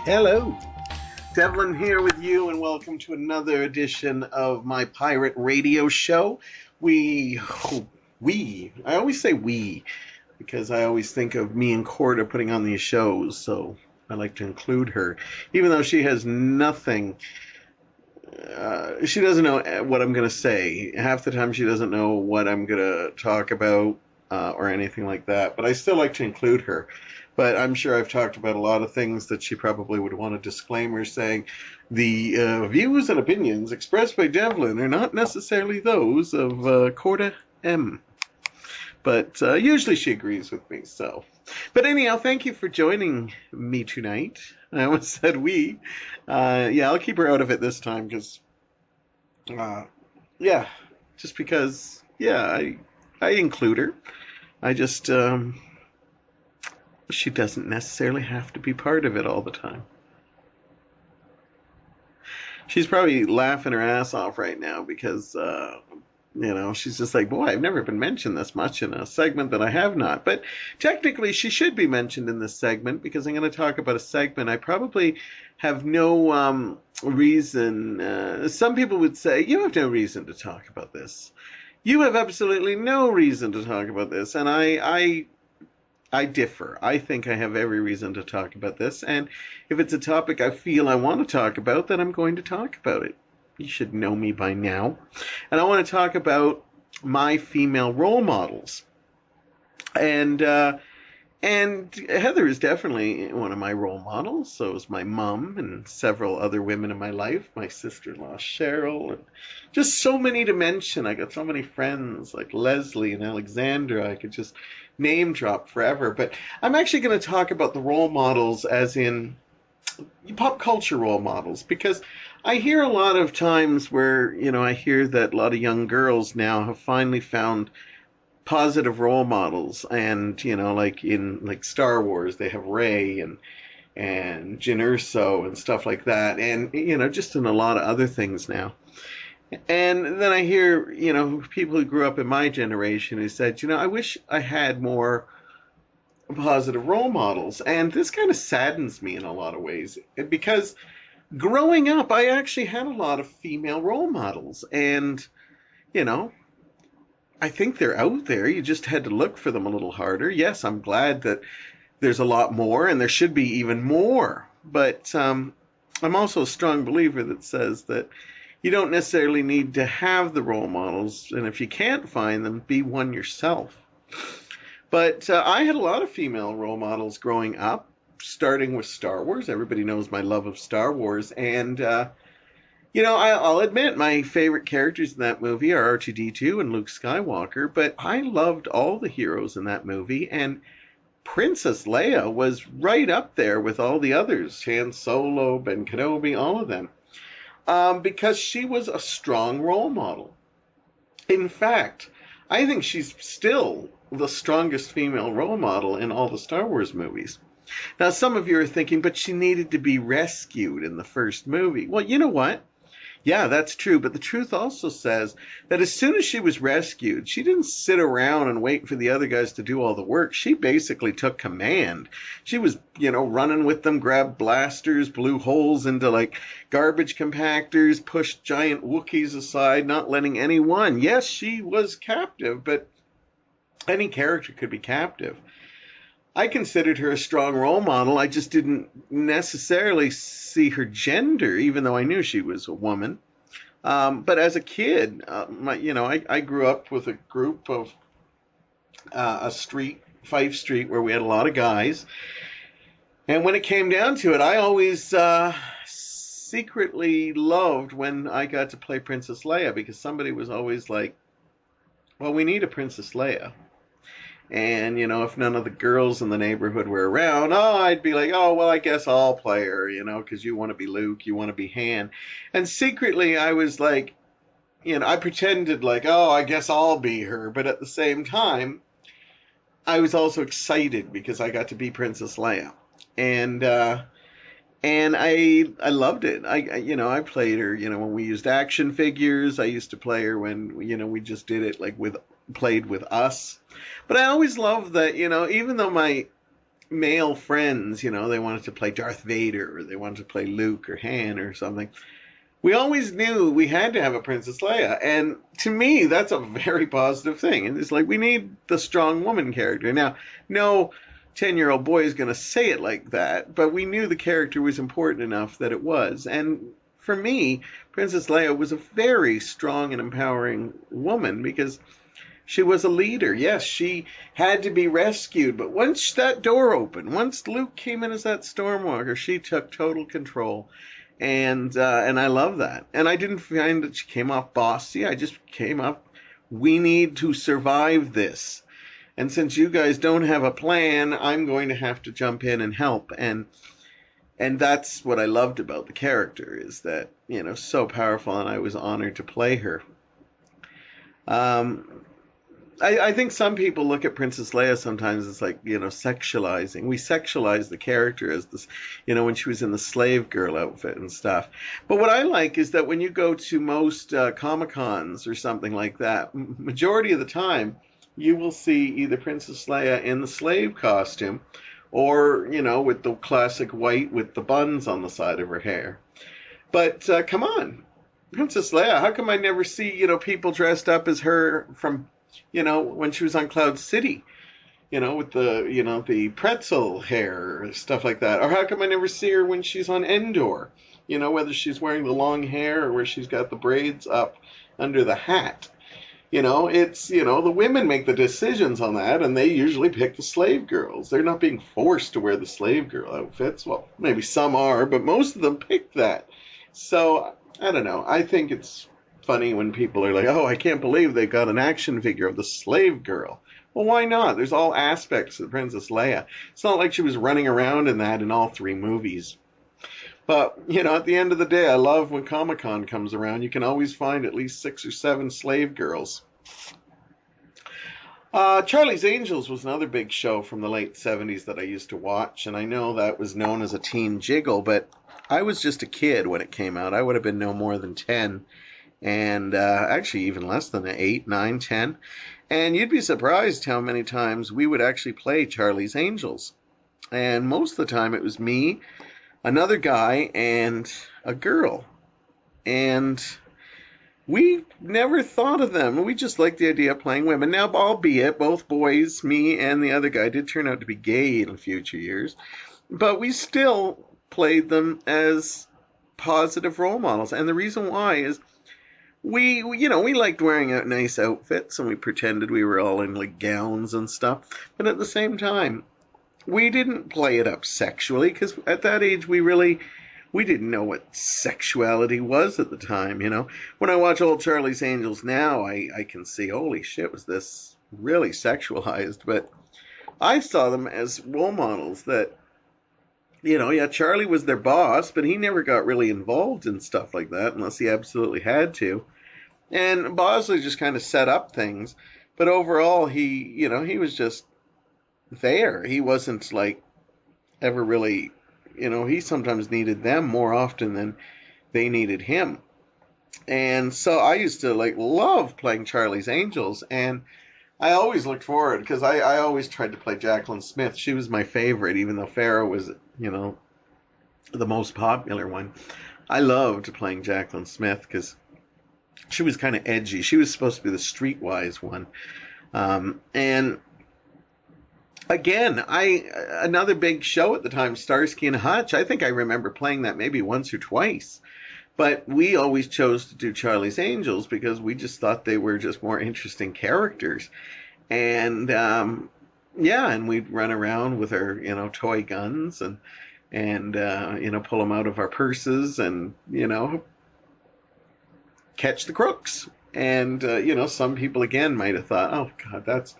Hello, Devlin here with you, and welcome to another edition of my pirate radio show. I always say we, because I always think of me and Corda putting on these shows, so I like to include her, even though she has nothing. She doesn't know what I'm going to say. Half the time she doesn't know what I'm going to talk about or anything like that, but I still like to include her. But I'm sure I've talked about a lot of things that she probably would want a disclaimer saying the views and opinions expressed by Devlin are not necessarily those of Corda M. But usually she agrees with me, so. But anyhow, thank you for joining me tonight. I almost said we. Yeah, I'll keep her out of it this time because, yeah, just because, yeah, I include her. I just, she doesn't necessarily have to be part of it all the time. She's probably laughing her ass off right now because, she's just like, boy, I've never been mentioned this much in a segment that I have not. But technically, she should be mentioned in this segment because I'm going to talk about a segment I probably have no reason. Some people would say, you have no reason to talk about this. You have absolutely no reason to talk about this. And I differ. I think I have every reason to talk about this. And if it's a topic I feel I want to talk about, then I'm going to talk about it. You should know me by now. And I want to talk about my female role models. And Heather is definitely one of my role models. So is my mom and several other women in my life. My sister-in-law Cheryl. And just so many to mention. I got so many friends like Leslie and Alexandra. I could just name drop forever. But I'm actually going to talk about the role models as in pop culture role models, because I hear a lot of times where, I hear that a lot of young girls now have finally found positive role models, and, like in Star Wars, they have Rey and Jyn Erso and stuff like that, and, just in a lot of other things now. And then I hear, people who grew up in my generation who said, I wish I had more positive role models. And this kind of saddens me in a lot of ways because growing up, I actually had a lot of female role models. And, I think they're out there. You just had to look for them a little harder. Yes, I'm glad that there's a lot more and there should be even more. But I'm also a strong believer that says that you don't necessarily need to have the role models, and if you can't find them, be one yourself. But I had a lot of female role models growing up, starting with Star Wars. Everybody knows my love of Star Wars. And, I'll admit my favorite characters in that movie are R2-D2 and Luke Skywalker, but I loved all the heroes in that movie, and Princess Leia was right up there with all the others, Han Solo, Ben Kenobi, all of them. Because she was a strong role model. In fact, I think she's still the strongest female role model in all the Star Wars movies. Now, some of you are thinking, but she needed to be rescued in the first movie. Well, you know what? Yeah, that's true. But the truth also says that as soon as she was rescued, she didn't sit around and wait for the other guys to do all the work. She basically took command. She was, running with them, grabbed blasters, blew holes into garbage compactors, pushed giant Wookiees aside, not letting anyone. Yes, she was captive, but any character could be captive. I considered her a strong role model. I just didn't necessarily see her gender, even though I knew she was a woman. But as a kid, I grew up with a group of a street, Fife Street, where we had a lot of guys. And when it came down to it, I always secretly loved when I got to play Princess Leia, because somebody was always like, well, we need a Princess Leia. And, if none of the girls in the neighborhood were around, I'd be like, well, I guess I'll play her, because you want to be Luke, you want to be Han. And secretly, I was like, I pretended like, I guess I'll be her. But at the same time, I was also excited because I got to be Princess Leia. And I loved it. I played her, when we used action figures. I used to play her when, we just did it played with us. But I always loved that, even though my male friends, they wanted to play Darth Vader or they wanted to play Luke or Han or something, we always knew we had to have a Princess Leia. And to me, that's a very positive thing. And it's like, we need the strong woman character. Now, no 10-year-old boy is going to say it like that, but we knew the character was important enough that it was. And for me, Princess Leia was a very strong and empowering woman because she was a leader. Yes, she had to be rescued, but once that door opened, once Luke came in as that Stormwalker, she took total control. And I love that. And I didn't find that she came off bossy. I just came up, we need to survive this. And since you guys don't have a plan, I'm going to have to jump in and help. And that's what I loved about the character, is that, so powerful, and I was honored to play her. I think some people look at Princess Leia sometimes as like, sexualizing. We sexualize the character as this, when she was in the slave girl outfit and stuff. But what I like is that when you go to most Comic-Cons or something like that, majority of the time, you will see either Princess Leia in the slave costume or, with the classic white with the buns on the side of her hair. But come on, Princess Leia, how come I never see, people dressed up as her from, when she was on Cloud City, with the, the pretzel hair or stuff like that? Or how come I never see her when she's on Endor, whether she's wearing the long hair or where she's got the braids up under the hat? It's, the women make the decisions on that, and they usually pick the slave girls. They're not being forced to wear the slave girl outfits. Well, maybe some are, but most of them pick that. So, I don't know. I think it's funny when people are like, oh, I can't believe they got an action figure of the slave girl. Well, why not? There's all aspects of Princess Leia. It's not like she was running around in that in all 3 movies. But, at the end of the day, I love when Comic-Con comes around. You can always find at least 6 or 7 slave girls. Charlie's Angels was another big show from the late 70s that I used to watch. And I know that was known as a teen jiggle, but I was just a kid when it came out. I would have been no more than 10. And actually even less than 8, 9, 10. And you'd be surprised how many times we would actually play Charlie's Angels. And most of the time it was me, another guy, and a girl. And we never thought of them. We just liked the idea of playing women. Now, albeit both boys, me and the other guy, did turn out to be gay in future years. But we still played them as positive role models. And the reason why is we liked wearing nice outfits, and we pretended we were all in like gowns and stuff. But at the same time, we didn't play it up sexually, because at that age we didn't know what sexuality was at the time, When I watch old Charlie's Angels now, I can see, holy shit, was this really sexualized? But I saw them as role models that, Charlie was their boss, but he never got really involved in stuff like that unless he absolutely had to. And Bosley just kind of set up things. But overall, he was just there. He wasn't like ever really, he sometimes needed them more often than they needed him. And so I used to love playing Charlie's Angels, and I always looked forward because I always tried to play Jacqueline Smith. She was my favorite, even though Farrah was, the most popular one. I loved playing Jacqueline Smith because she was kind of edgy. She was supposed to be the streetwise one. And again, another big show at the time, Starsky and Hutch. I think I remember playing that maybe once or twice. But we always chose to do Charlie's Angels because we just thought they were just more interesting characters. And and we'd run around with our toy guns and pull them out of our purses and catch the crooks. And some people again might have thought, oh God, that's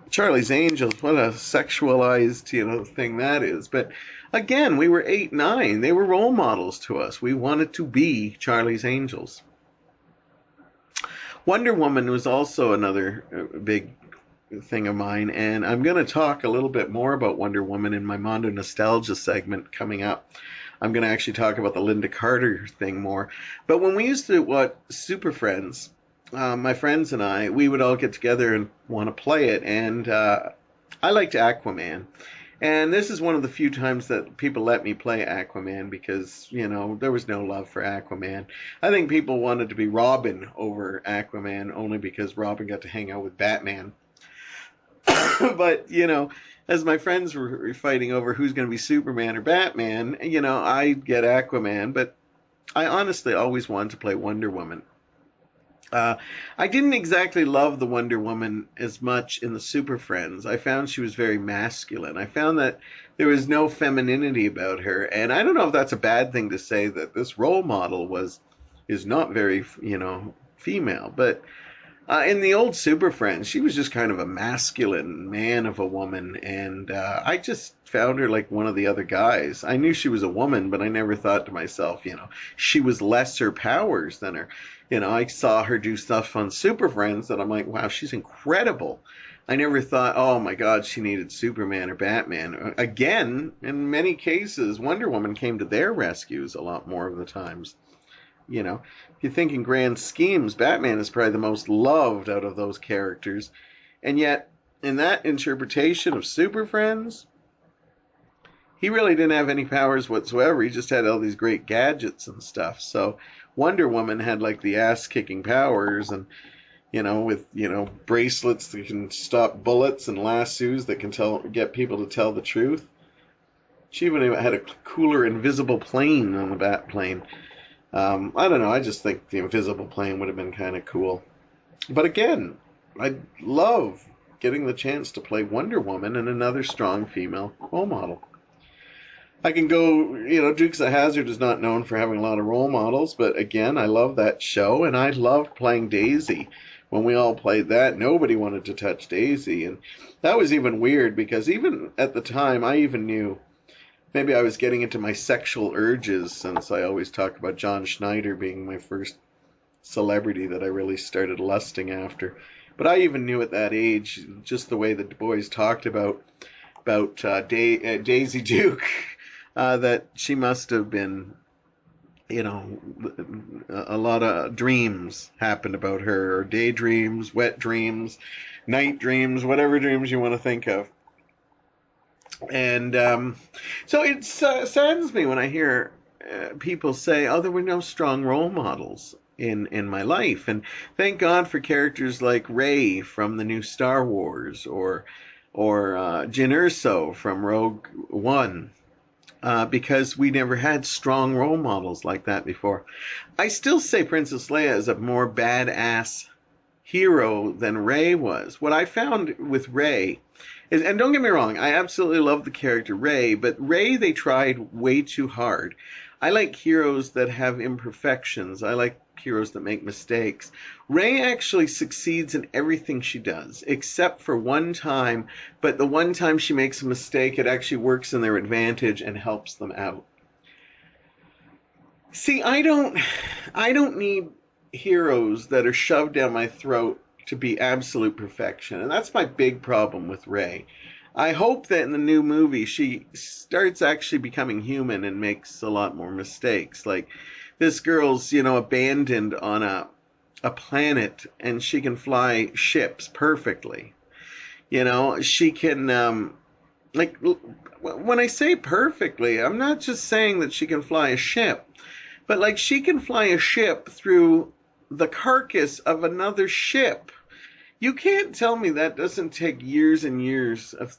Charlie's Angels, what a sexualized, thing that is. But again, we were 8, 9. They were role models to us. We wanted to be Charlie's Angels. Wonder Woman was also another big thing of mine, and I'm going to talk a little bit more about Wonder Woman in my Mondo Nostalgia segment coming up. I'm going to actually talk about the Linda Carter thing more. But when we used to watch Super Friends, my friends and I, we would all get together and want to play it. And I liked Aquaman. And this is one of the few times that people let me play Aquaman because, there was no love for Aquaman. I think people wanted to be Robin over Aquaman only because Robin got to hang out with Batman. But, as my friends were fighting over who's going to be Superman or Batman, I get Aquaman, but I honestly always wanted to play Wonder Woman. I didn't exactly love the Wonder Woman as much in the Super Friends. I found she was very masculine. I found that there was no femininity about her, and I don't know if that's a bad thing to say that this role model is not very, female, but in the old Super Friends, she was just kind of a masculine man of a woman, and I just found her like one of the other guys. I knew she was a woman, but I never thought to myself, she was lesser powers than her. I saw her do stuff on Super Friends that I'm like, wow, she's incredible. I never thought, oh my God, she needed Superman or Batman. Again, in many cases, Wonder Woman came to their rescues a lot more of the times. If you think in grand schemes, Batman is probably the most loved out of those characters. And yet, in that interpretation of Super Friends, he really didn't have any powers whatsoever. He just had all these great gadgets and stuff. So Wonder Woman had like the ass-kicking powers and, with, bracelets that can stop bullets and lassos that can get people to tell the truth. She even had a cooler invisible plane on the bat plane. I don't know. I just think the invisible plane would have been kind of cool. But again, I love getting the chance to play Wonder Woman and another strong female role model. I can go, Dukes of Hazzard is not known for having a lot of role models, but again, I love that show, and I loved playing Daisy. When we all played that, nobody wanted to touch Daisy, and that was even weird because even at the time, I even knew maybe I was getting into my sexual urges, since I always talk about John Schneider being my first celebrity that I really started lusting after. But I even knew at that age, just the way the boys talked about Daisy Duke, that she must have been, a lot of dreams happened about her, or daydreams, wet dreams, night dreams, whatever dreams you want to think of. And so it saddens me when I hear people say, oh, there were no strong role models in my life. And thank God for characters like Rey from the new Star Wars, or Jyn Erso from Rogue One, because we never had strong role models like that before. I still say Princess Leia is a more badass hero than Rey was. What I found with Rey is, and don't get me wrong, I absolutely love the character Rey, but Rey, they tried way too hard. I like heroes that have imperfections. I like heroes that make mistakes. Rey actually succeeds in everything she does, except for one time, but the one time she makes a mistake, it actually works in their advantage and helps them out. See, I don't need heroes that are shoved down my throat to be absolute perfection, and that's my big problem with Rey. I hope that in the new movie she starts actually becoming human and makes a lot more mistakes. Like, this girl's, abandoned on a planet, and she can fly ships perfectly. She can, when I say perfectly, I'm not just saying that she can fly a ship, but like she can fly a ship through the carcass of another ship. You can't tell me that doesn't take years and years of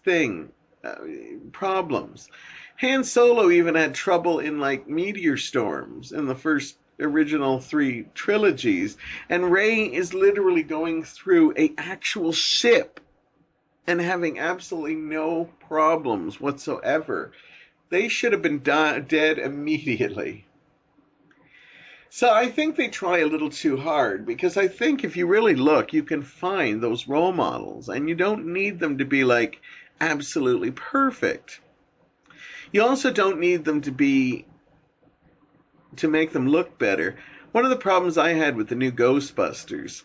problems. Han Solo even had trouble in like meteor storms in the first original 3 trilogies, and Rey is literally going through an actual ship and having absolutely no problems whatsoever. They should have been dead immediately. So I think they try a little too hard, because I think if you really look, you can find those role models, and you don't need them to be like absolutely perfect. You also don't need them to make them look better. One of the problems I had with the new Ghostbusters,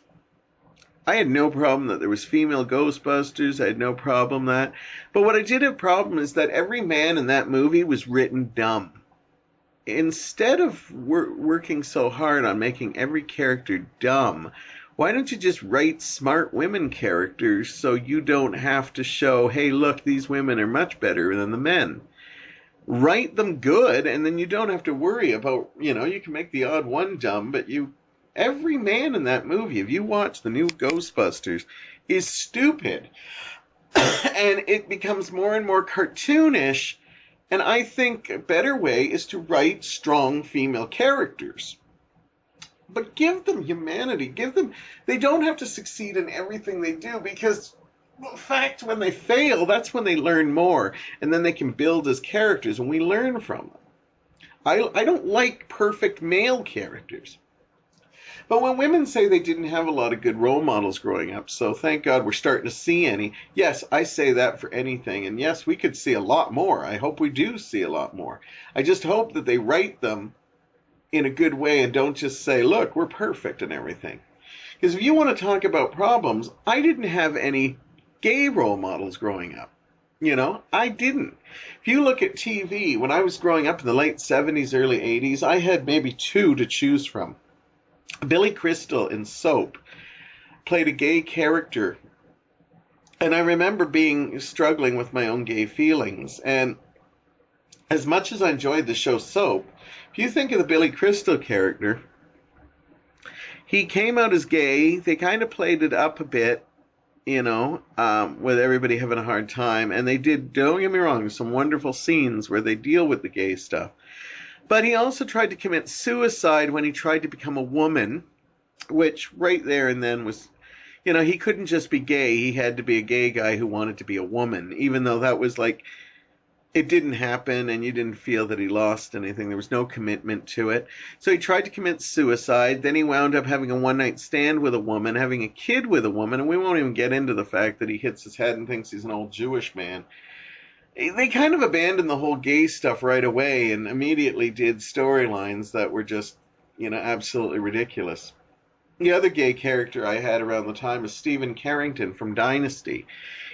I had no problem that there was female Ghostbusters. I had no problem that. But what I did have a problem is that every man in that movie was written dumb. Instead of working so hard on making every character dumb, Why don't you just write smart women characters so you don't have to show, hey, look, these women are much better than the men? Write them good, and then you don't have to worry about, you can make the odd one dumb, but every man in that movie, if you watch the new Ghostbusters, is stupid. And it becomes more and more cartoonish, and I think a better way is to write strong female characters. But give them humanity. They don't have to succeed in everything they do, because in fact, when they fail, that's when they learn more, and then they can build as characters, and we learn from them. I don't like perfect male characters. But when women say they didn't have a lot of good role models growing up, so thank God we're starting to see any, yes, I say that for anything, and yes, we could see a lot more. I hope we do see a lot more. I just hope that they write them in a good way and don't just say, look, we're perfect and everything. Because if you want to talk about problems, I didn't have any gay role models growing up. I didn't. If you look at TV, when I was growing up in the late 70s, early 80s, I had maybe two to choose from. Billy Crystal in Soap played a gay character, and I remember struggling with my own gay feelings. And as much as I enjoyed the show Soap, if you think of the Billy Crystal character, he came out as gay. They kind of played it up a bit, with everybody having a hard time. And they did, don't get me wrong, some wonderful scenes where they deal with the gay stuff. But he also tried to commit suicide when he tried to become a woman, which right there and then was, he couldn't just be gay. He had to be a gay guy who wanted to be a woman, even though that was like, it didn't happen and you didn't feel that he lost anything. There was no commitment to it. So he tried to commit suicide. Then he wound up having a one-night stand with a woman, having a kid with a woman, and we won't even get into the fact that he hits his head and thinks he's an old Jewish man. They kind of abandoned the whole gay stuff right away and immediately did storylines that were just, absolutely ridiculous. The other gay character I had around the time was Stephen Carrington from Dynasty.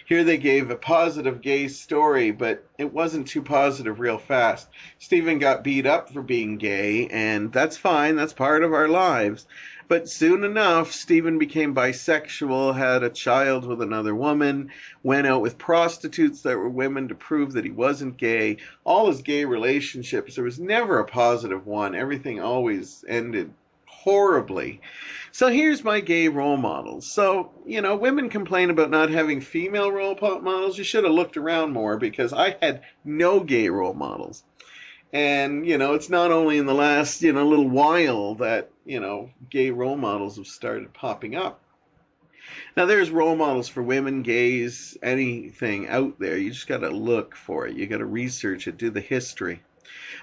Here they gave a positive gay story, but it wasn't too positive real fast. Stephen got beat up for being gay, and that's fine, that's part of our lives. But soon enough, Stephen became bisexual, had a child with another woman, went out with prostitutes that were women to prove that he wasn't gay. All his gay relationships, there was never a positive one. Everything always ended horribly. So here's my gay role models. So, women complain about not having female role models. You should have looked around more, because I had no gay role models. And, it's not only in the last, little while that, gay role models have started popping up. Now, there's role models for women, gays, anything out there. You just got to look for it. You got to research it, do the history.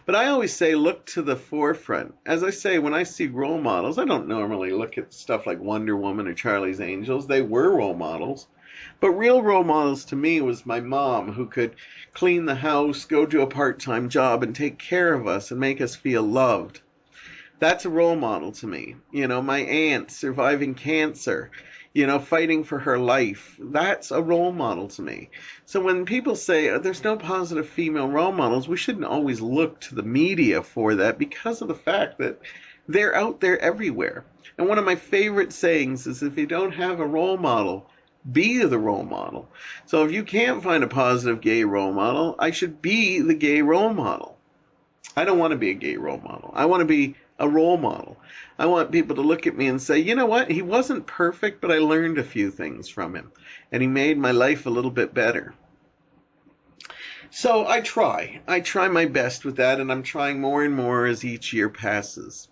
But I always say look to the forefront. As I say, when I see role models, I don't normally look at stuff like Wonder Woman or Charlie's Angels. They were role models. But real role models to me was my mom, who could clean the house, go do a part-time job, and take care of us and make us feel loved. That's a role model to me. My aunt surviving cancer, fighting for her life. That's a role model to me. So when people say there's no positive female role models, we shouldn't always look to the media for that, because of the fact that they're out there everywhere. And one of my favorite sayings is, if you don't have a role model, be the role model. So if you can't find a positive gay role model, I should be the gay role model. I don't want to be a gay role model. I want to be a role model. I want people to look at me and say, you know what? He wasn't perfect, but I learned a few things from him, and he made my life a little bit better. So I try my best with that, and I'm trying more and more as each year passes.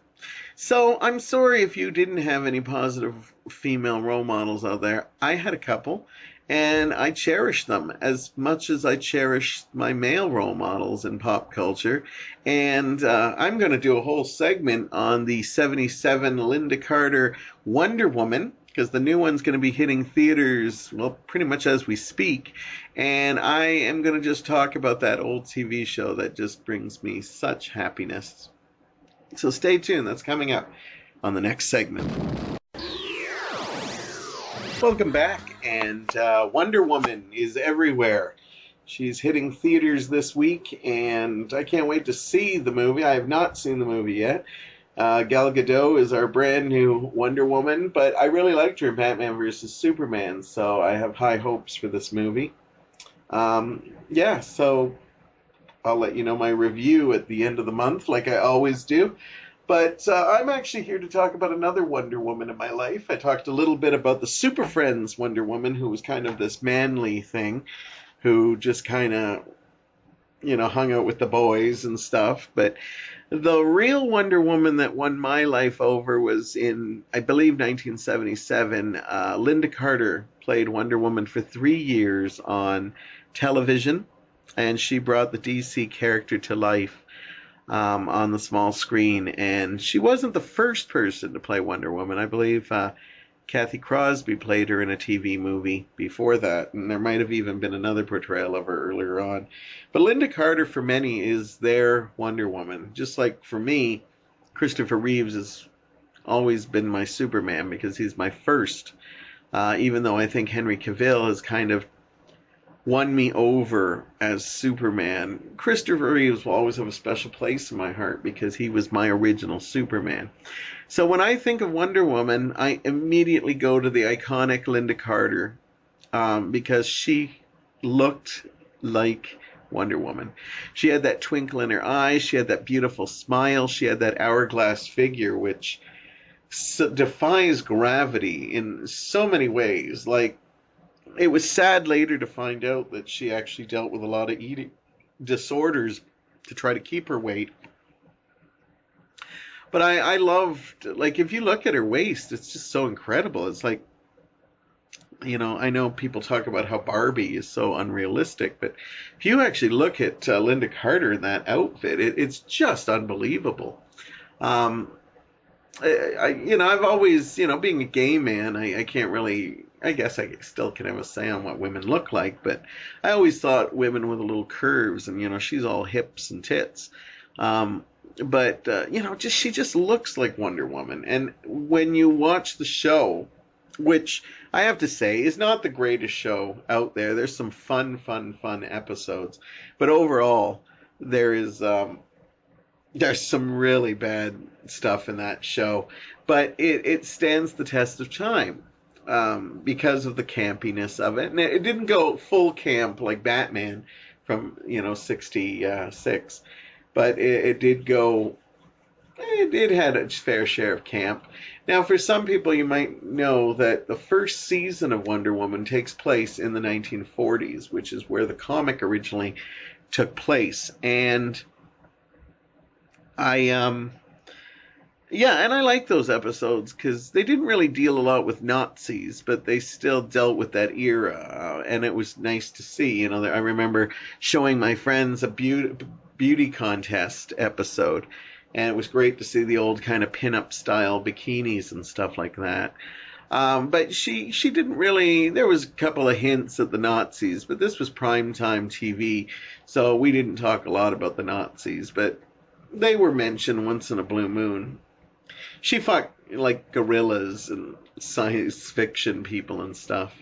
So I'm sorry if you didn't have any positive female role models out there. I had a couple, and I cherish them as much as I cherish my male role models in pop culture. And I'm going to do a whole segment on the 77 Linda Carter Wonder Woman, because the new one's going to be hitting theaters, well, pretty much as we speak. And I am going to just talk about that old TV show that just brings me such happiness. So stay tuned. That's coming up on the next segment. Welcome back. And Wonder Woman is everywhere. She's hitting theaters this week, and I can't wait to see the movie. I have not seen the movie yet. Gal Gadot is our brand new Wonder Woman, but I really liked her in Batman vs. Superman, so I have high hopes for this movie. Yeah, so I'll let you know my review at the end of the month, like I always do. But I'm actually here to talk about another Wonder Woman in my life. I talked a little bit about the Super Friends Wonder Woman, who was kind of this manly thing, who just kind of, hung out with the boys and stuff. But the real Wonder Woman that won my life over was in, I believe, 1977. Linda Carter played Wonder Woman for 3 years on television, and she brought the DC character to life on the small screen. And she wasn't the first person to play Wonder Woman. I believe Kathy Crosby played her in a TV movie before that, and there might have even been another portrayal of her earlier on. But Linda Carter, for many, is their Wonder Woman. Just like for me, Christopher Reeves has always been my Superman because he's my first, even though I think Henry Cavill has kind of won me over as Superman. Christopher Reeves will always have a special place in my heart because he was my original Superman. So when I think of Wonder Woman, I immediately go to the iconic Linda Carter because she looked like Wonder Woman. She had that twinkle in her eyes. She had that beautiful smile. She had that hourglass figure, which defies gravity in so many ways. Like, it was sad later to find out that she actually dealt with a lot of eating disorders to try to keep her weight. But I loved, like, if you look at her waist, it's just so incredible. It's like, I know people talk about how Barbie is so unrealistic, but if you actually look at Linda Carter in that outfit, it's just unbelievable. I've always, being a gay man, I can't really, I guess I still can have a say on what women look like, but I always thought women with a little curves, and, she's all hips and tits. She just looks like Wonder Woman. And when you watch the show, which I have to say is not the greatest show out there, there's some fun episodes, but overall there's some really bad stuff in that show, but it stands the test of time because of the campiness of it. And it didn't go full camp like Batman from 66, but it did go. It had its fair share of camp. Now, for some people, you might know that the first season of Wonder Woman takes place in the 1940s, which is where the comic originally took place. And I like those episodes because they didn't really deal a lot with Nazis, but they still dealt with that era, and it was nice to see. I remember showing my friends a beauty contest episode, and it was great to see the old kind of pin-up style bikinis and stuff like that. But she didn't really, there was a couple of hints at the Nazis, but this was primetime TV, so we didn't talk a lot about the Nazis, but they were mentioned once in a blue moon. She fought like gorillas and science fiction people and stuff.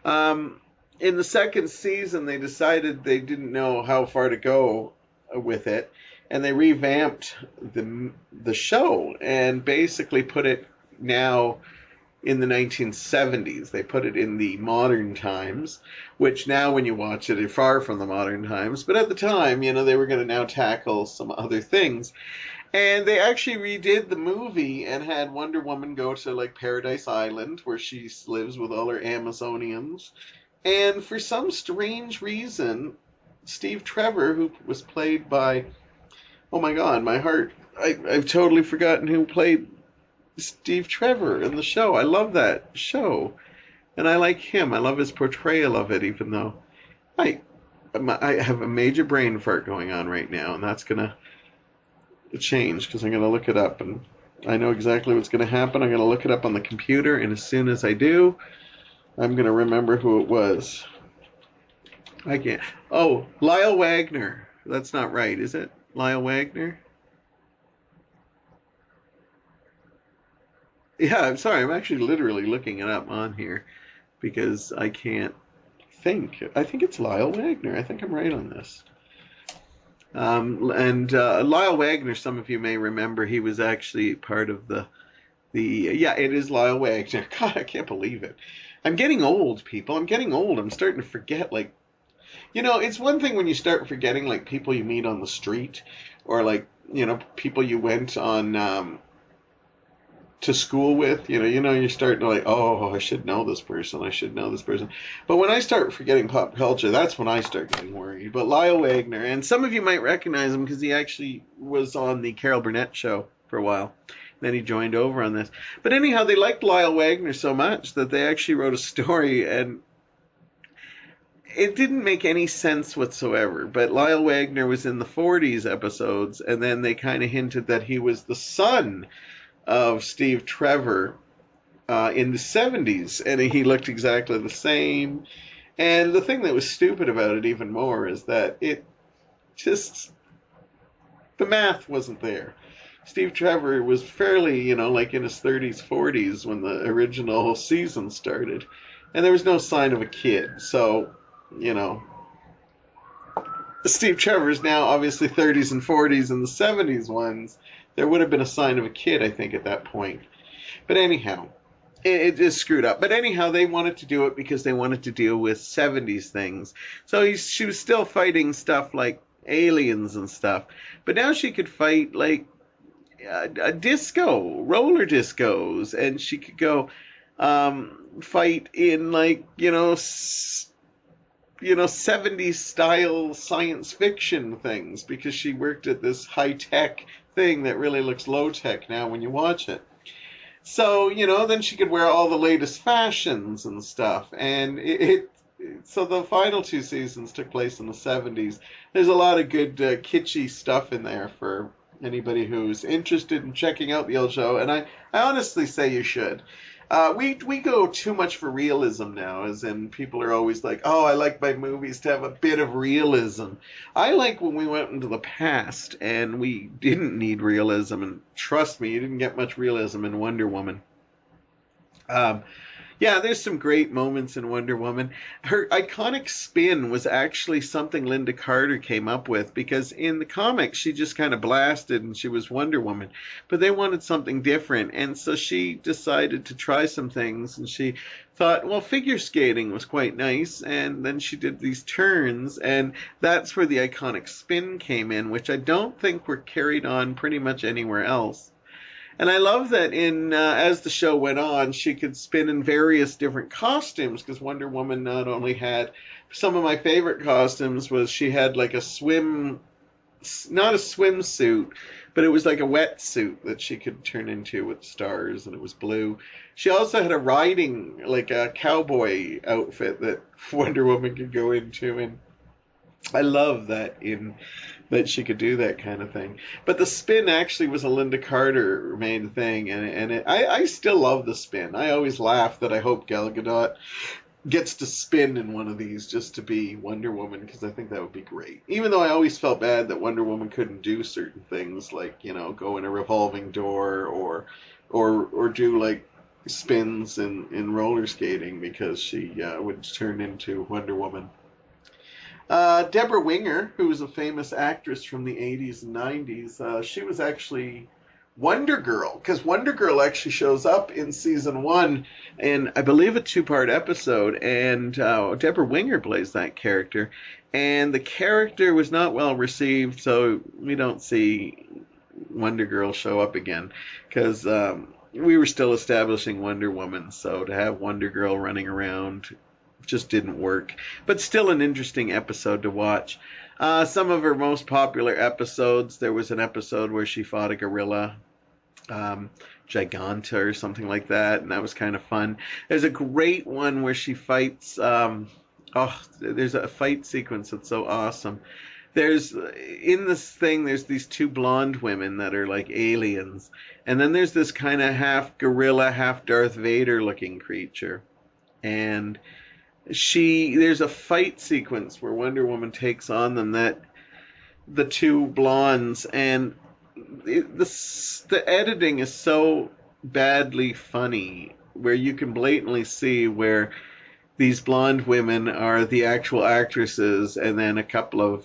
In the second season, they decided they didn't know how far to go with it, and they revamped the show and basically put it now in the 1970s. They put it in the modern times, which now when you watch it, are far from the modern times. But at the time, they were going to now tackle some other things. And they actually redid the movie and had Wonder Woman go to like Paradise Island, where she lives with all her Amazonians. And for some strange reason, Steve Trevor, who was played by, oh my God, my heart, I've totally forgotten who played Steve Trevor in the show. I love that show, and I like him. I love his portrayal of it, even though I have a major brain fart going on right now, and that's gonna change because I'm gonna look it up, and I know exactly what's gonna happen. I'm gonna look it up on the computer, and as soon as I do, I'm gonna remember who it was. I can't. Oh, Lyle Wagner. That's not right, is it? Lyle Wagner? Yeah, I'm sorry. I'm actually literally looking it up on here because I can't think. I think it's Lyle Wagner. I think I'm right on this. And Lyle Wagner, some of you may remember, he was actually part of yeah, it is Lyle Wagner. God, I can't believe it. I'm getting old, people. I'm getting old. I'm starting to forget, like, it's one thing when you start forgetting, like, people you meet on the street, or, like, people you went on to school with. You start to, like, oh, I should know this person. I should know this person. But when I start forgetting pop culture, that's when I start getting worried. But Lyle Wagner, and some of you might recognize him because he actually was on the Carol Burnett show for a while. Then he joined over on this. But anyhow, they liked Lyle Wagner so much that they actually wrote a story, and it didn't make any sense whatsoever. But Lyle Wagner was in the 40s episodes, and then they kind of hinted that he was the son of Steve Trevor in the 70s, and he looked exactly the same. And the thing that was stupid about it even more is that the math wasn't there. Steve Trevor was fairly, like in his 30s, 40s when the original season started. And there was no sign of a kid. So, Steve Trevor's now obviously 30s and 40s, and the 70s ones, there would have been a sign of a kid, I think, at that point. But anyhow, it is screwed up. But anyhow, they wanted to do it because they wanted to deal with 70s things. So she was still fighting stuff like aliens and stuff. But now she could fight, like, a disco, roller discos, and she could go fight in, like, 70s style science fiction things, because she worked at this high tech thing that really looks low tech now when you watch it. So, then she could wear all the latest fashions and stuff, and so the final two seasons took place in the 70s. There's a lot of good kitschy stuff in there for anybody who's interested in checking out the old show, and I honestly say you should. We go too much for realism now, as in people are always like, oh, I like my movies to have a bit of realism. I like when we went into the past and we didn't need realism, and trust me, you didn't get much realism in Wonder Woman. Yeah, there's some great moments in Wonder Woman. Her iconic spin was actually something Linda Carter came up with, because in the comics she just kind of blasted and she was Wonder Woman. But they wanted something different, and so she decided to try some things, and she thought, well, figure skating was quite nice, and then she did these turns, and that's where the iconic spin came in, which I don't think were carried on pretty much anywhere else. And I love that as the show went on, she could spin in various different costumes, because Wonder Woman not only had, some of my favorite costumes was she had like not a swimsuit, but it was like a wetsuit that she could turn into with stars, and it was blue. She also had like a cowboy outfit that Wonder Woman could go into, and I love that that she could do that kind of thing. But the spin actually was a Linda Carter made thing, and I still love the spin. I always laugh that I hope Gal Gadot gets to spin in one of these just to be Wonder Woman, because I think that would be great. Even though I always felt bad that Wonder Woman couldn't do certain things, like, go in a revolving door or do like spins in roller skating, because she would turn into Wonder Woman. Deborah Winger, who was a famous actress from the 80s and 90s, she was actually Wonder Girl, because Wonder Girl actually shows up in season 1 in, I believe, a 2-part episode, and Deborah Winger plays that character, and the character was not well received, so we don't see Wonder Girl show up again, because we were still establishing Wonder Woman, so to have Wonder Girl running around just didn't work. But still an interesting episode to watch. Some of her most popular episodes, there was an episode where she fought a gorilla, Giganta or something like that, and that was kind of fun. There's a great one where she fights, there's a fight sequence that's so awesome. In this thing, there's these 2 blonde women that are like aliens, and then there's this kind of half gorilla, half Darth Vader looking creature, and there's a fight sequence where Wonder Woman takes on them, that the 2 blondes, and the editing is so badly funny, where you can blatantly see where these blonde women are the actual actresses, and then a couple of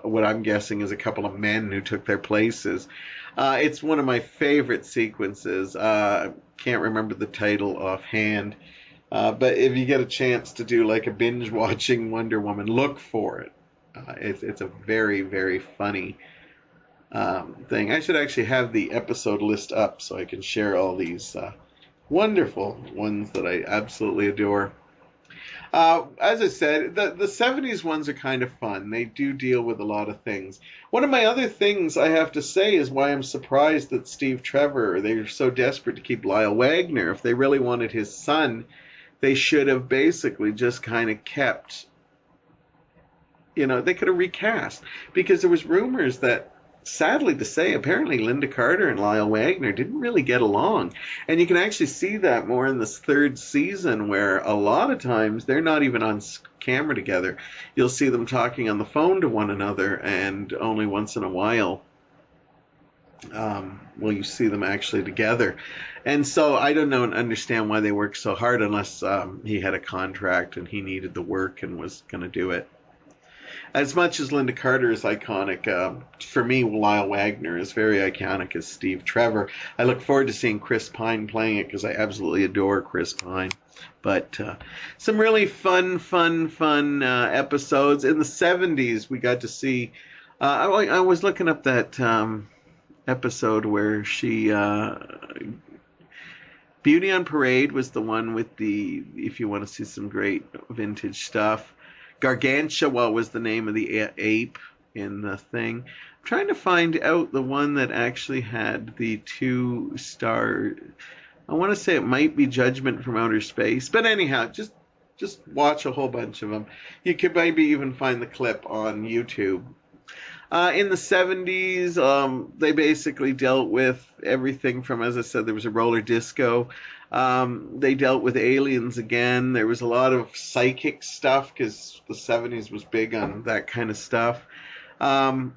what I'm guessing is a couple of men who took their places. It's one of my favorite sequences. Can't remember the title offhand. But if you get a chance to do like a binge watching Wonder Woman, look for it. It's a very, very funny thing. I should actually have the episode list up so I can share all these wonderful ones that I absolutely adore. As I said, the 70s ones are kind of fun. They do deal with a lot of things. One of my other things I have to say is why I'm surprised that Steve Trevor, they're so desperate to keep Lyle Wagner. If they really wanted his son, they should have basically just kind of kept, they could have recast. Because there was rumors that, sadly to say, apparently Linda Carter and Lyle Wagner didn't really get along. And you can actually see that more in this third season, where a lot of times they're not even on camera together. You'll see them talking on the phone to one another, and only once in a while will you see them actually together. And so I don't know and understand why they worked so hard, unless he had a contract and he needed the work and was going to do it. As much as Linda Carter is iconic, for me, Lyle Wagner is very iconic as Steve Trevor. I look forward to seeing Chris Pine playing it because I absolutely adore Chris Pine. But some really fun episodes. In the 70s, we got to see... I was looking up that episode where she... Beauty on Parade was the one with the... If you want to see some great vintage stuff... Gargantua was the name of the ape in the thing. I'm trying to find out the one that actually had the 2-star. I want to say it might be Judgment from Outer Space, but anyhow, just watch a whole bunch of them. You could maybe even find the clip on YouTube. In the 70s, they basically dealt with everything from, as I said, there was a roller disco. They dealt with aliens again. There was a lot of psychic stuff because the 70s was big on that kind of stuff. The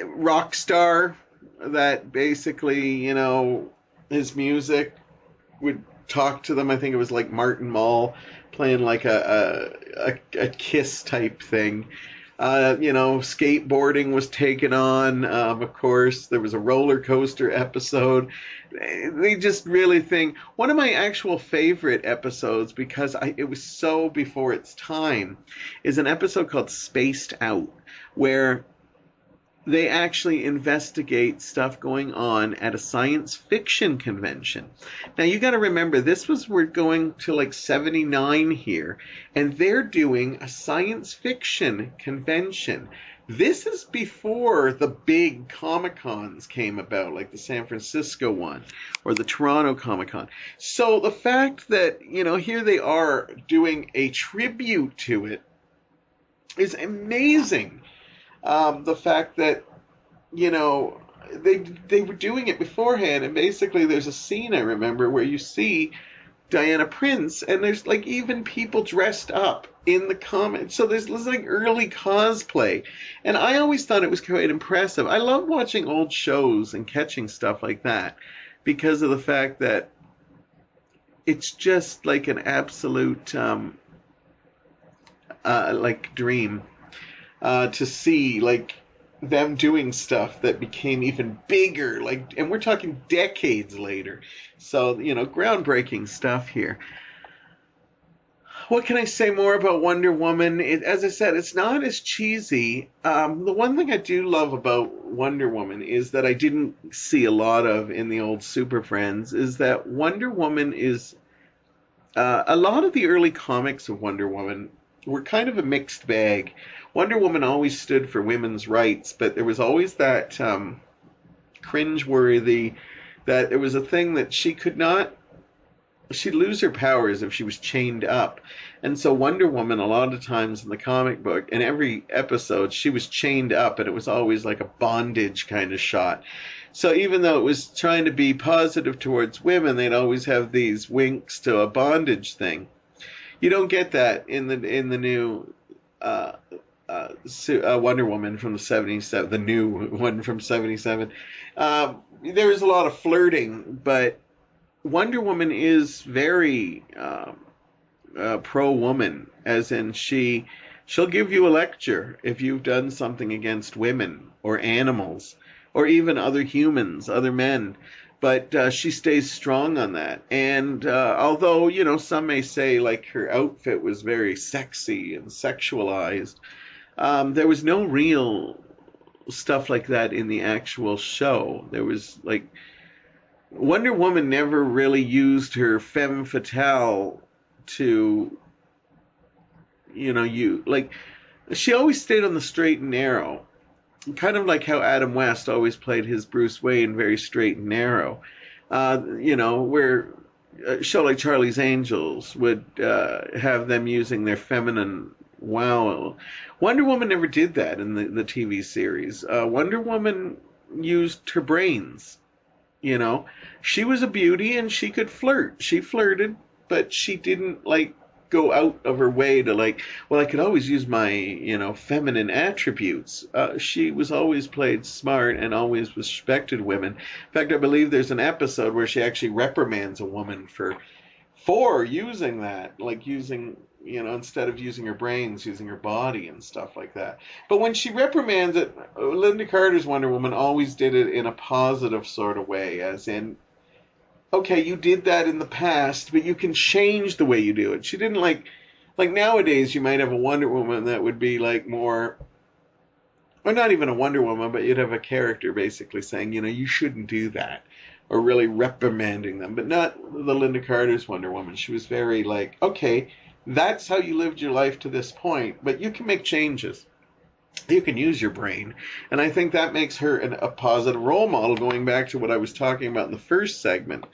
rock star that basically, his music would talk to them. I think it was like Martin Mull playing like a Kiss type thing. Skateboarding was taken on. Of course, there was a roller coaster episode. They just really think one of my actual favorite episodes, because it was so before its time, is an episode called Spaced Out, where they actually investigate stuff going on at a science fiction convention. Now, you got to remember, we're going to like 79 here, and they're doing a science fiction convention. This is before the big Comic-Cons came about, like the San Francisco one or the Toronto Comic-Con. So the fact that, here they are doing a tribute to it is amazing. The fact that, they were doing it beforehand, and basically there's a scene I remember where you see Diana Prince, and there's like even people dressed up in the comic. So there's like early cosplay, and I always thought it was quite impressive. I love watching old shows and catching stuff like that because of the fact that it's just like an absolute like dream to see like them doing stuff that became even bigger, and we're talking decades later. So, groundbreaking stuff here. What can I say more about Wonder Woman? As I said, it's not as cheesy. The one thing I do love about Wonder Woman is that I didn't see a lot of in the old Super Friends, is that Wonder Woman is... a lot of the early comics of Wonder Woman were kind of a mixed bag. Wonder Woman always stood for women's rights, but there was always that cringeworthy, that it was a thing that she'd lose her powers if she was chained up. And so Wonder Woman, a lot of times in the comic book, in every episode, she was chained up, and it was always like a bondage kind of shot. So even though it was trying to be positive towards women, they'd always have these winks to a bondage thing. You don't get that in the new Wonder Woman from the 77, the new one from 77. There is a lot of flirting, but Wonder Woman is very pro-woman, as in she She'll give you a lecture if you've done something against women or animals or even other humans, other men. But she stays strong on that. And although, some may say like her outfit was very sexy and sexualized, there was no real stuff like that in the actual show. There was like Wonder Woman never really used her femme fatale to, she always stayed on the straight and narrow, kind of like how Adam West always played his Bruce Wayne very straight and narrow. Where a show like Charlie's Angels would have them using their feminine wow. Wonder Woman never did that in the TV series. Wonder Woman used her brains. She was a beauty and she could flirt. She flirted, but she didn't go out of her way to I could always use my, feminine attributes. She was always played smart and always respected women. In fact, I believe there's an episode where she actually reprimands a woman for using that, using, instead of using her brains, using her body and stuff like that. But when she reprimands it, Linda Carter's Wonder Woman always did it in a positive sort of way, as in, okay, you did that in the past, but you can change the way you do it. She didn't like nowadays you might have a Wonder Woman that would be more, or not even a Wonder Woman, but you'd have a character basically saying, you shouldn't do that, or really reprimanding them, but not the Linda Carter's Wonder Woman. She was very okay, that's how you lived your life to this point, but you can make changes. You can use your brain. And I think that makes her a positive role model, going back to what I was talking about in the first segment.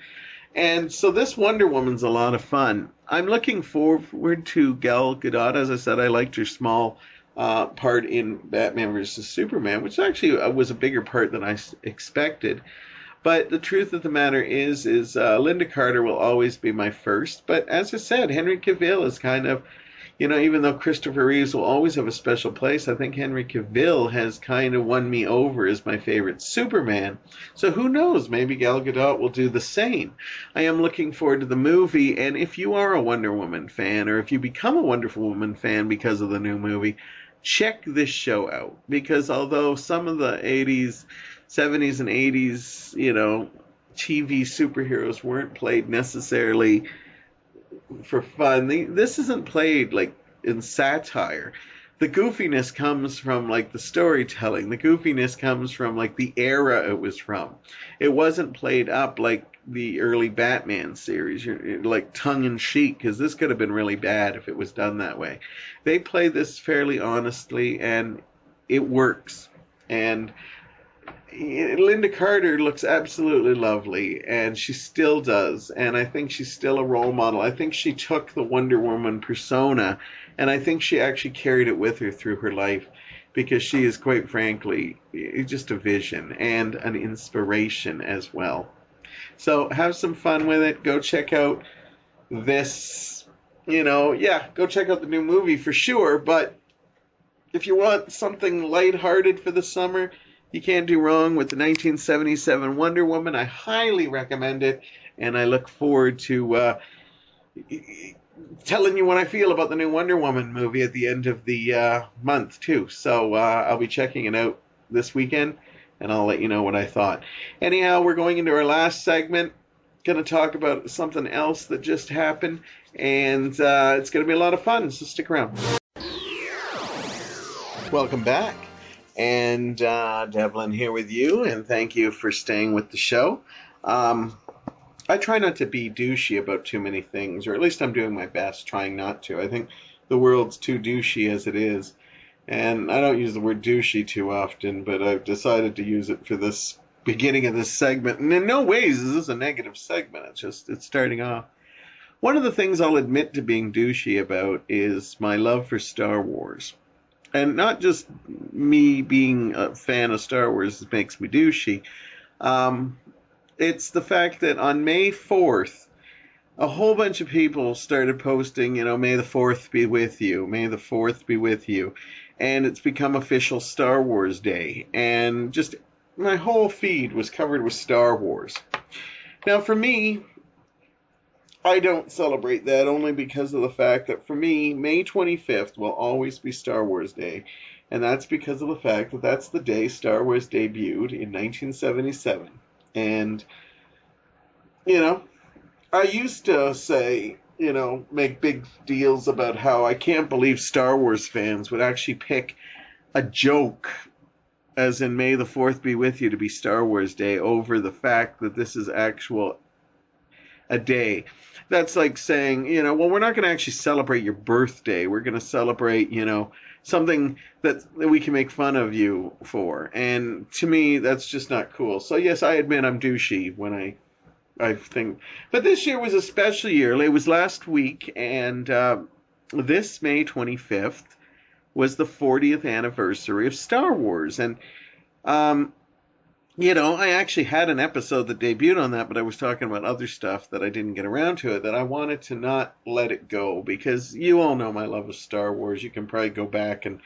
And so this Wonder Woman's a lot of fun. I'm looking forward to Gal Gadot. As I said, I liked her small part in Batman vs. Superman, which actually was a bigger part than I expected. But the truth of the matter is Linda Carter will always be my first. But as I said, Henry Cavill is kind of, even though Christopher Reeves will always have a special place, I think Henry Cavill has kind of won me over as my favorite Superman. So who knows? Maybe Gal Gadot will do the same. I am looking forward to the movie. And if you are a Wonder Woman fan, or if you become a Wonder Woman fan because of the new movie, check this show out. Because although some of the 80s, 70s and 80s, TV superheroes weren't played necessarily for fun, this isn't played in satire. The goofiness comes from the storytelling. The goofiness comes from the era it was from. It wasn't played up like the early Batman series, tongue-in-cheek, because this could have been really bad if it was done that way. They play this fairly honestly, and it works. And Linda Carter looks absolutely lovely, and she still does, and I think she's still a role model. I think she took the Wonder Woman persona, and I think she actually carried it with her through her life, because she is, quite frankly, just a vision and an inspiration as well. So have some fun with it. Go check out this, go check out the new movie for sure, but if you want something lighthearted for the summer, you can't do wrong with the 1977 Wonder Woman. I highly recommend it, and I look forward to telling you what I feel about the new Wonder Woman movie at the end of the month, too. So I'll be checking it out this weekend, and I'll let you know what I thought. Anyhow, we're going into our last segment. Going to talk about something else that just happened, and it's going to be a lot of fun, so stick around. Welcome back. And Devlin here with you, and thank you for staying with the show. I try not to be douchey about too many things, or at least I'm doing my best trying not to. I think the world's too douchey as it is, and I don't use the word douchey too often, but I've decided to use it for this beginning of this segment. And in no ways is this a negative segment. It's starting off. One of the things I'll admit to being douchey about is my love for Star Wars. And not just me being a fan of Star Wars that makes me douchey. It's the fact that on May 4th, a whole bunch of people started posting, May the 4th be with you. May the 4th be with you. And it's become official Star Wars Day. And just my whole feed was covered with Star Wars. Now, for me, I don't celebrate that only because of the fact that for me, May 25th will always be Star Wars Day. And that's because of the fact that that's the day Star Wars debuted in 1977. And, you know, I used to say, make big deals about how I can't believe Star Wars fans would actually pick a joke, as in May the 4th be with you, to be Star Wars Day over the fact that this is actual a day. That's like saying, well, we're not going to actually celebrate your birthday. We're going to celebrate, something that we can make fun of you for. And to me, that's just not cool. So yes, I admit I'm douchey when I think. But this year was a special year. It was last week, and this May 25th was the 40th anniversary of Star Wars. And I actually had an episode that debuted on that, but I was talking about other stuff that I didn't get around to it, that I wanted to not let it go, because you all know my love of Star Wars. You can probably go back, and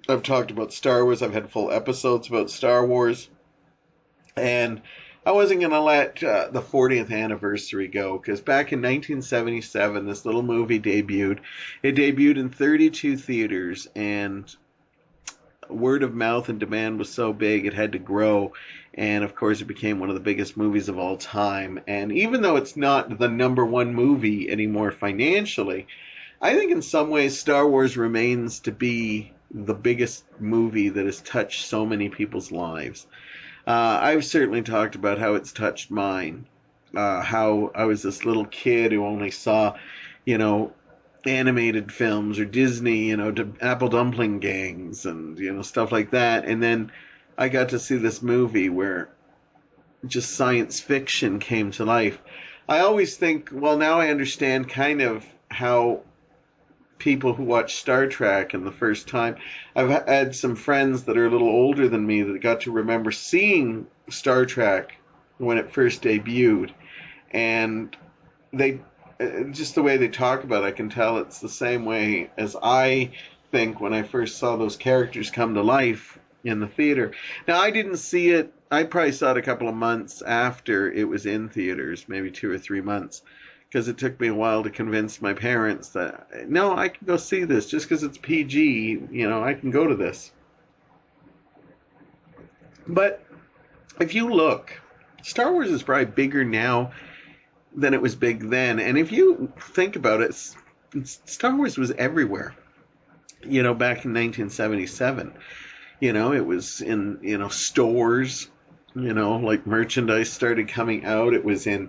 I've talked about Star Wars. I've had full episodes about Star Wars. And I wasn't going to let the 40th anniversary go, because back in 1977, this little movie debuted. It debuted in 32 theaters, and word of mouth and demand was so big it had to grow, and of course it became one of the biggest movies of all time. And even though it's not the number one movie anymore financially, I think in some ways Star Wars remains to be the biggest movie that has touched so many people's lives. I've certainly talked about how it's touched mine, how I was this little kid who only saw, animated films or Disney, Apple Dumpling Gangs and, stuff like that. And then I got to see this movie where just science fiction came to life. I always think, well, now I understand kind of how people who watch Star Trek and the first time, I've had some friends that are a little older than me that got to remember seeing Star Trek when it first debuted. And they, just the way they talk about it, I can tell it's the same way as I think when I first saw those characters come to life in the theater. Now, I didn't see it. I probably saw it a couple of months after it was in theaters, maybe 2 or 3 months, because it took me a while to convince my parents that, no, I can go see this just because it's PG, I can go to this. But if you look, Star Wars is probably bigger now than it was big then. And if you think about it, Star Wars was everywhere, back in 1977. It was in, stores, like merchandise started coming out. It was in,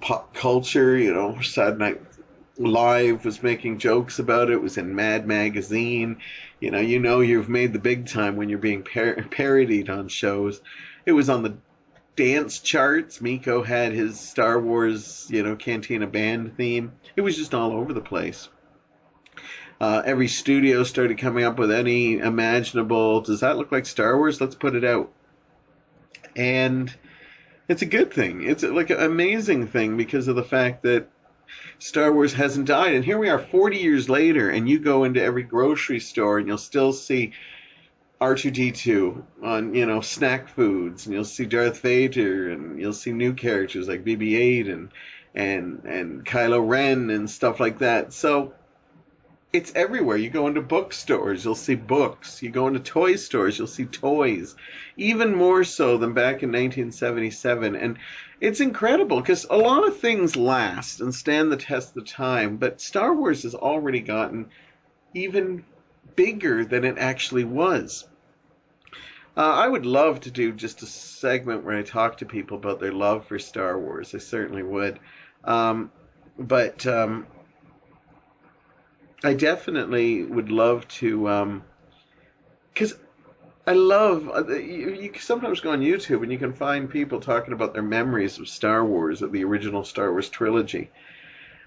pop culture, Saturday Night Live was making jokes about it. It was in Mad Magazine. You've made the big time when you're being parodied on shows. It was on the dance charts. Miko had his Star Wars, Cantina Band theme. It was just all over the place. Every studio started coming up with any imaginable, does that look like Star Wars? Let's put it out. And it's a good thing. It's like an amazing thing because of the fact that Star Wars hasn't died. And here we are 40 years later, and you go into every grocery store and you'll still see R2-D2 on, snack foods, and you'll see Darth Vader, and you'll see new characters like BB-8 and Kylo Ren and stuff like that. So it's everywhere. You go into bookstores, you'll see books. You go into toy stores, you'll see toys. Even more so than back in 1977. And it's incredible because a lot of things last and stand the test of time, but Star Wars has already gotten even bigger than it actually was. I would love to do just a segment where I talk to people about their love for Star Wars. I certainly would. But I definitely would love to, because I love, you sometimes go on YouTube and you can find people talking about their memories of Star Wars, of the original Star Wars trilogy.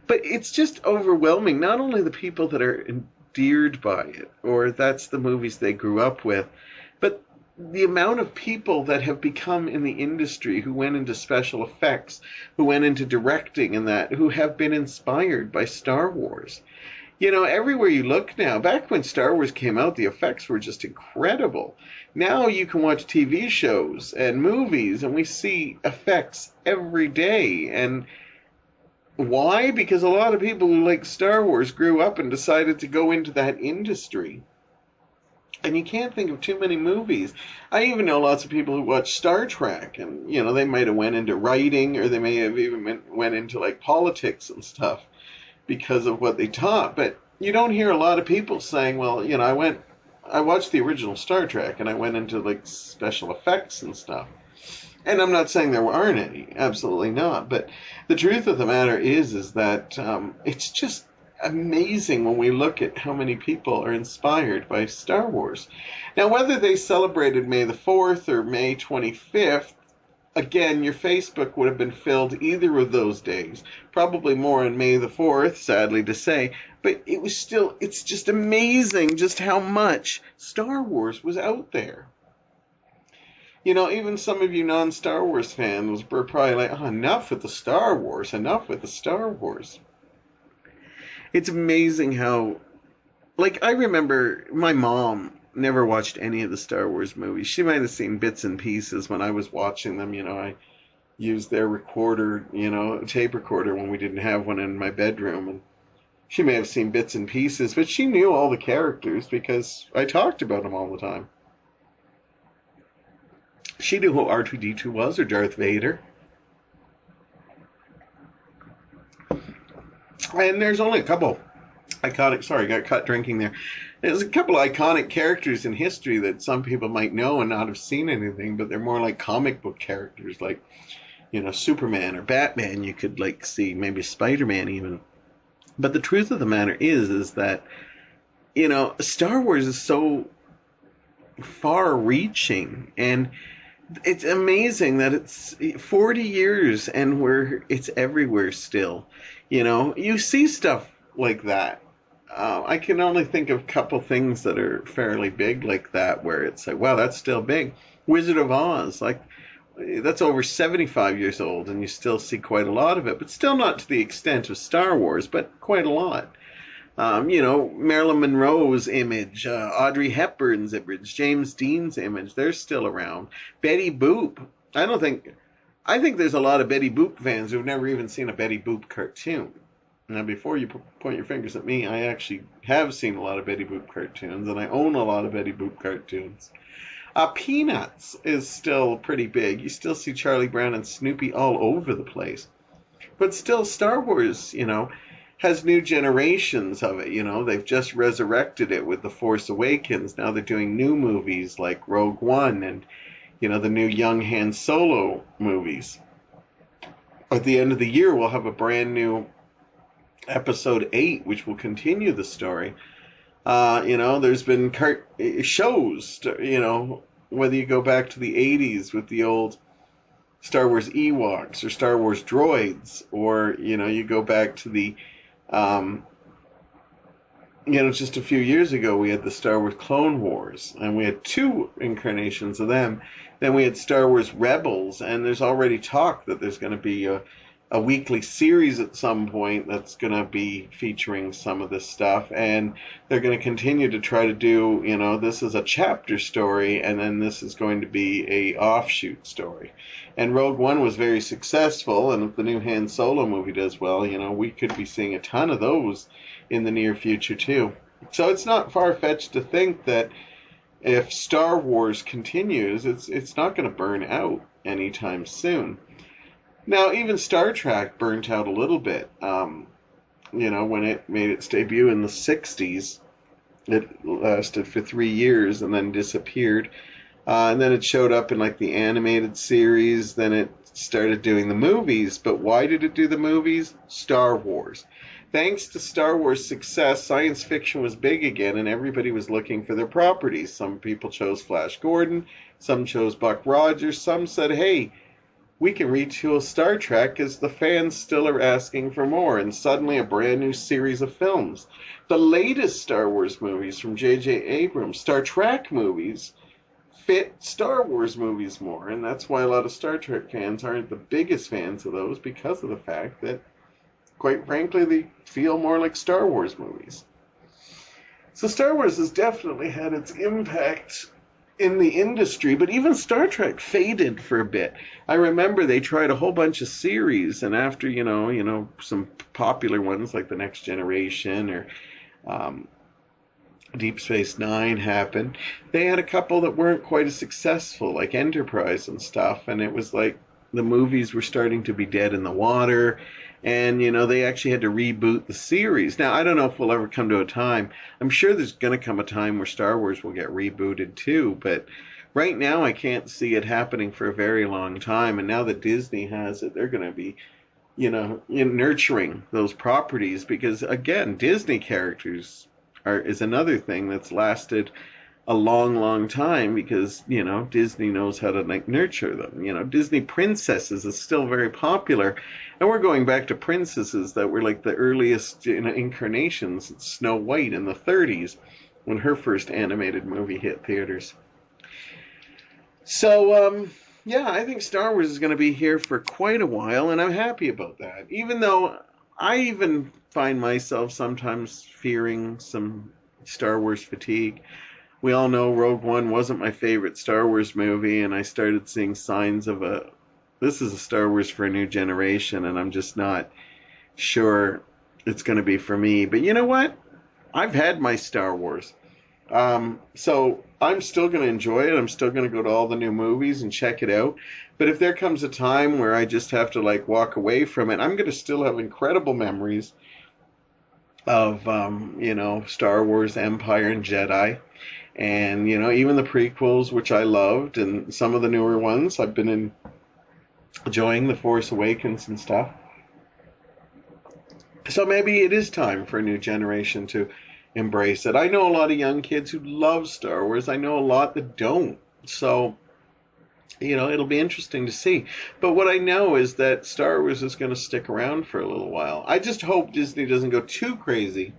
But it's just overwhelming, not only the people that are endeared by it, or that's the movies they grew up with, but the amount of people that have become in the industry, who went into special effects, who went into directing and that, who have been inspired by Star Wars. Everywhere you look now, back when Star Wars came out, the effects were just incredible. Now you can watch TV shows and movies, and we see effects every day. And Why? Because a lot of people who like Star Wars grew up and decided to go into that industry. And you can't think of too many movies. I even know lots of people who watch Star Trek, and they might have went into writing, or they may have even went into like politics and stuff because of what they taught. But you don't hear a lot of people saying, "Well, I watched the original Star Trek, and I went into like special effects and stuff." And I'm not saying there aren't any, absolutely not. But the truth of the matter is that it's just amazing when we look at how many people are inspired by Star Wars. Now, whether they celebrated May the 4th or May 25th, again, your Facebook would have been filled either of those days. Probably more on May the 4th, sadly to say. But it's just amazing just how much Star Wars was out there. Even some of you non-Star Wars fans were probably like, oh, enough with the Star Wars, enough with the Star Wars. It's amazing how, like, I remember my mom never watched any of the Star Wars movies. She might have seen bits and pieces when I was watching them. I used their recorder, tape recorder when we didn't have one in my bedroom. And she may have seen bits and pieces, but she knew all the characters because I talked about them all the time. She knew who R2-D2 was, or Darth Vader. And there's only a couple iconic, sorry, got caught drinking there. There's a couple iconic characters in history that some people might know and not have seen anything, but they're more like comic book characters, like, Superman or Batman. You could like see, maybe Spider-Man even. But the truth of the matter is that, Star Wars is so far-reaching, and it's amazing that it's 40 years and it's everywhere still. You see stuff like that. I can only think of a couple things that are fairly big like that, where it's like, wow, that's still big. Wizard of Oz, like, that's over 75 years old, and you still see quite a lot of it, but still not to the extent of Star Wars, but quite a lot. Marilyn Monroe's image, Audrey Hepburn's image, James Dean's image, they're still around. Betty Boop. I think there's a lot of Betty Boop fans who've never even seen a Betty Boop cartoon. Now, before you point your fingers at me, I actually have seen a lot of Betty Boop cartoons, and I own a lot of Betty Boop cartoons. Peanuts is still pretty big. You still see Charlie Brown and Snoopy all over the place. But still, Star Wars, has new generations of it. They've just resurrected it with The Force Awakens. Now they're doing new movies like Rogue One and, the new young Han Solo movies. At the end of the year, we'll have a brand new Episode 8, which will continue the story. There's been shows, whether you go back to the 80s with the old Star Wars Ewoks or Star Wars droids, or, you go back to the just a few years ago, we had the Star Wars Clone Wars, and we had 2 incarnations of them. Then we had Star Wars Rebels, and there's already talk that there's going to be a weekly series at some point that's going to be featuring some of this stuff, and they're going to continue to try to do, this is a chapter story, and then this is going to be a offshoot story. And Rogue One was very successful, and if the new Han Solo movie does well, we could be seeing a ton of those in the near future too. So it's not far-fetched to think that if Star Wars continues, it's not going to burn out anytime soon. Now, even Star Trek burnt out a little bit. When it made its debut in the 60s, it lasted for 3 years and then disappeared. And then it showed up in like the animated series. Then it started doing the movies. But why did it do the movies? Star Wars. Thanks to Star Wars' success, science fiction was big again, and everybody was looking for their properties. Some people chose Flash Gordon, some chose Buck Rogers, some said, hey, we can retool Star Trek because the fans still are asking for more, and suddenly a brand new series of films. The latest Star Wars movies from J.J. Abrams, Star Trek movies, fit Star Wars movies more, and that's why a lot of Star Trek fans aren't the biggest fans of those, because of the fact that, quite frankly, they feel more like Star Wars movies. So Star Wars has definitely had its impact in the industry, but even Star Trek faded for a bit. I remember they tried a whole bunch of series, and after some popular ones like The Next Generation or um, Deep Space Nine happened, they had a couple that weren't quite as successful, like Enterprise and stuff, and it was like the movies were starting to be dead in the water, and they actually had to reboot the series. Now I don't know if we'll ever come to a time. I'm sure there's going to come a time where Star Wars will get rebooted too, but right now I can't see it happening for a very long time. And now that Disney has it, they're going to be nurturing those properties, because again, Disney characters is another thing that's lasted a long, long time, because Disney knows how to nurture them. Disney princesses is still very popular, and we're going back to princesses that were like the earliest incarnations. Snow White in the 30s, when her first animated movie hit theaters. So yeah, I think Star Wars is going to be here for quite a while, and I'm happy about that. Even though I even find myself sometimes fearing some Star Wars fatigue. We all know Rogue One wasn't my favorite Star Wars movie, and I started seeing signs of this is a Star Wars for a new generation, and I'm just not sure it's going to be for me. But you know what? I've had my Star Wars. So I'm still going to enjoy it. I'm still going to go to all the new movies and check it out. But if there comes a time where I just have to walk away from it, I'm going to still have incredible memories of, Star Wars, Empire, and Jedi. And, even the prequels, which I loved, and some of the newer ones. I've been enjoying The Force Awakens and stuff. So maybe it is time for a new generation to embrace it. I know a lot of young kids who love Star Wars. I know a lot that don't. So, it'll be interesting to see. But what I know is that Star Wars is going to stick around for a little while. I just hope Disney doesn't go too crazy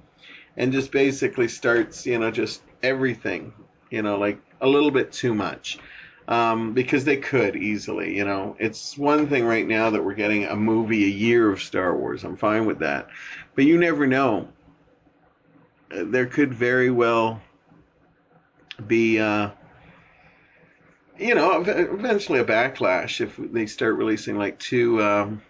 and just basically starts, just everything, like a little bit too much. Because they could easily, It's one thing right now that we're getting a movie a year of Star Wars. I'm fine with that. But you never know. There could very well be, eventually a backlash if they start releasing like two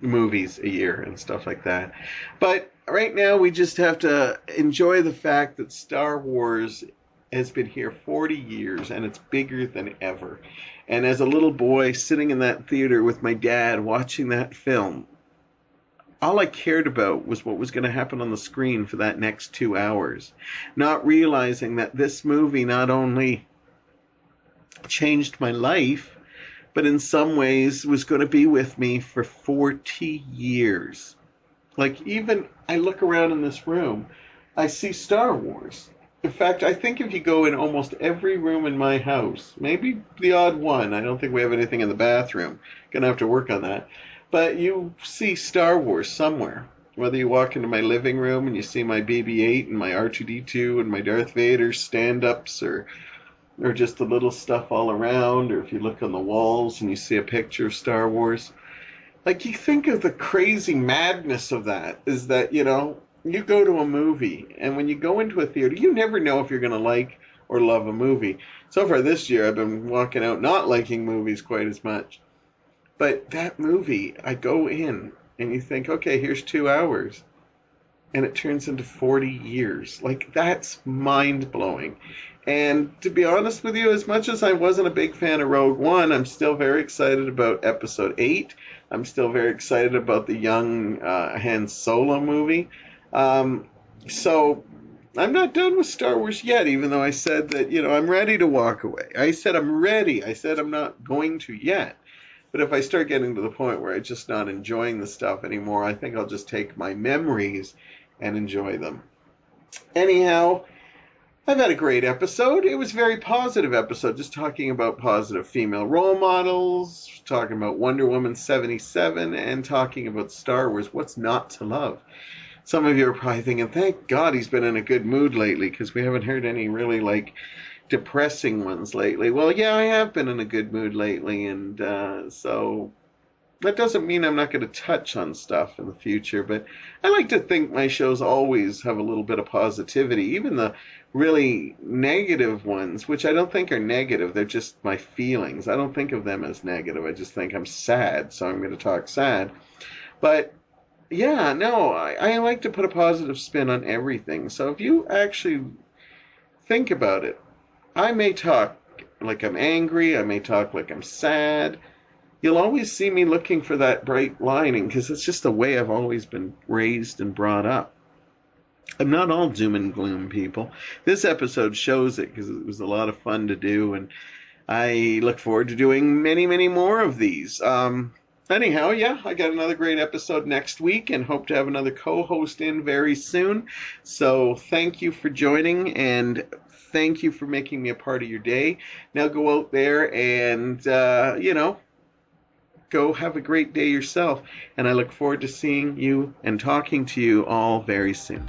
movies a year and stuff like that. But right now we just have to enjoy the fact that Star Wars has been here 40 years and it's bigger than ever. And as a little boy sitting in that theater with my dad watching that film, all I cared about was what was going to happen on the screen for that next 2 hours. Not realizing that this movie not only changed my life, but in some ways was going to be with me for 40 years. Even I look around in this room, I see Star Wars. In fact, I think if you go in almost every room in my house, maybe the odd one, I don't think we have anything in the bathroom. Gonna have to work on that. But you see Star Wars somewhere. Whether you walk into my living room and you see my BB-8 and my R2-D2 and my Darth Vader stand-ups, or just the little stuff all around, or if you look on the walls and you see a picture of Star Wars. You think of the crazy madness of that, is that, you go to a movie, and when you go into a theater, you never know if you're going to like or love a movie. So far this year, I've been walking out not liking movies quite as much. But that movie, I go in, and you think, okay, here's 2 hours. And it turns into 40 years. That's mind-blowing. And to be honest with you, as much as I wasn't a big fan of Rogue One, I'm still very excited about Episode 8. I'm still very excited about the young Han Solo movie. So I'm not done with Star Wars yet, even though I said that, I'm ready to walk away. I said I'm ready. I said I'm not going to yet. But if I start getting to the point where I'm just not enjoying the stuff anymore, I think I'll just take my memories and enjoy them. Anyhow, I've had a great episode. It was a very positive episode, just talking about positive female role models, talking about Wonder Woman 77, and talking about Star Wars, what's not to love. Some of you are probably thinking, thank God he's been in a good mood lately, because we haven't heard any really, depressing ones lately. Well, yeah, I have been in a good mood lately, and so That doesn't mean I'm not going to touch on stuff in the future, but I like to think my shows always have a little bit of positivity, even the really negative ones, which I don't think are negative. They're just my feelings. I don't think of them as negative. I just think I'm sad, so I'm going to talk sad. But yeah, no, I like to put a positive spin on everything. So if you actually think about it, I may talk like I'm angry, I may talk like I'm sad. You'll always see me looking for that bright lining because it's just the way I've always been raised and brought up. I'm not all doom and gloom, people. This episode shows it because it was a lot of fun to do, and I look forward to doing many, many more of these. Anyhow, yeah, I got another great episode next week and hope to have another co-host in very soon. So thank you for joining and thank you for making me a part of your day. Now go out there and, go have a great day yourself. And I look forward to seeing you and talking to you all very soon.